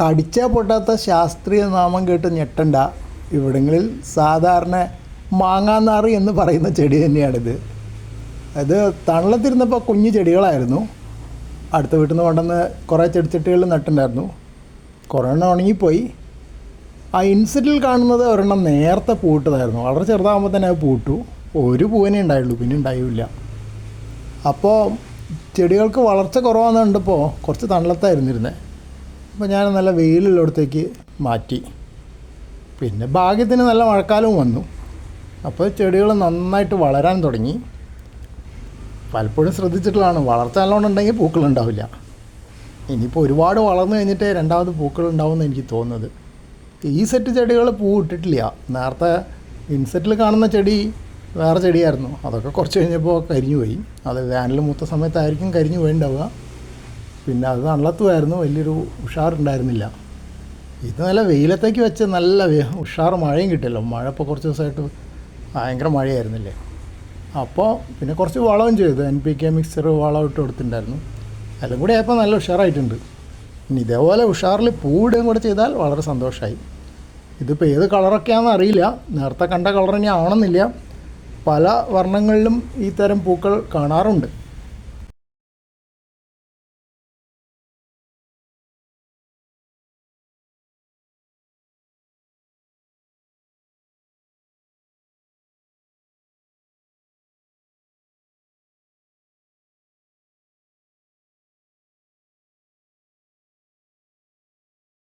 കടിച്ചാൽ പൊട്ടാത്ത ശാസ്ത്രീയ നാമം കേട്ട് ഞെട്ടണ്ട. ഇവിടങ്ങളിൽ സാധാരണ മാങ്ങാനാറ് എന്ന് പറയുന്ന ചെടി തന്നെയാണിത്. അത് തണലത്തിരുന്നപ്പോൾ കുഞ്ഞു ചെടികളായിരുന്നു. അടുത്ത വീട്ടിൽ നിന്ന് കൊണ്ടുവന്ന് കുറേ ചെടിച്ചട്ടികൾ നട്ടിട്ടുണ്ടായിരുന്നു. കുറേ എണ്ണം ഉണങ്ങിപ്പോയി. ആ ഇൻസെറ്റിൽ കാണുന്നത് ഒരെണ്ണം നേരത്തെ പൂട്ടതായിരുന്നു. വളരെ ചെറുതാകുമ്പോൾ തന്നെ അത് പൂട്ടു. ഒരു പൂവനെ ഉണ്ടായുള്ളൂ, പിന്നെ ഉണ്ടായില്ല. അപ്പോൾ ചെടികൾക്ക് വളർച്ച കുറവാണെന്ന് കണ്ടപ്പോൾ കുറച്ച് തണലത്തായിരുന്നിരുന്നത്. അപ്പോൾ ഞാൻ നല്ല വെയിലുള്ളിടത്തേക്ക് മാറ്റി. പിന്നെ ഭാഗ്യത്തിന് നല്ല മഴക്കാലവും വന്നു. അപ്പോൾ ചെടികൾ നന്നായിട്ട് വളരാൻ തുടങ്ങി. പലപ്പോഴും ശ്രദ്ധിച്ചിട്ടുള്ളതാണ്, വളർച്ച നല്ലോണം ഉണ്ടെങ്കിൽ പൂക്കളുണ്ടാവില്ല. ഇനിയിപ്പോൾ ഒരുപാട് വളർന്നു കഴിഞ്ഞിട്ടേ രണ്ടാമത് പൂക്കളുണ്ടാവുമെന്ന് എനിക്ക് തോന്നുന്നത്. ഈ സെറ്റ് ചെടികൾ പൂ ഇട്ടിട്ടില്ല. നേരത്തെ ഇൻസെറ്റിൽ കാണുന്ന ചെടി വേറെ ചെടിയായിരുന്നു. അതൊക്കെ കുറച്ച് കഴിഞ്ഞപ്പോൾ കരിഞ്ഞു പോയി. അത് വേനൽ മൂത്ത സമയത്തായിരിക്കും കരിഞ്ഞു പോയിണ്ടാവുക. പിന്നെ അത് തണലത്തുമായിരുന്നു, വലിയൊരു ഉഷാറുണ്ടായിരുന്നില്ല. ഇത് നല്ല വെയിലത്തേക്ക് വെച്ച് നല്ല ഉഷാറ് മഴയും കിട്ടിയല്ലോ. മഴ ഇപ്പോൾ കുറച്ച് ദിവസമായിട്ട് ഭയങ്കര മഴയായിരുന്നില്ലേ. അപ്പോൾ പിന്നെ കുറച്ച് വളവും ചെയ്തു. NPK മിക്സർ വളം ഇട്ട് കൊടുത്തിട്ടുണ്ടായിരുന്നു. എല്ലാം കൂടി ആയപ്പോൾ നല്ല ഉഷാറായിട്ടുണ്ട്. ഇനി ഇതേപോലെ ഉഷാറിൽ പൂവിടുകയും കൂടെ ചെയ്താൽ വളരെ സന്തോഷമായി. ഇതിപ്പോൾ ഏത് കളറൊക്കെയാണെന്ന് അറിയില്ല. നേരത്തെ കണ്ട കളർ ഇനി ആവണമെന്നില്ല. പല വർണ്ണങ്ങളിലും ഈ തരം പൂക്കൾ കാണാറുണ്ട്.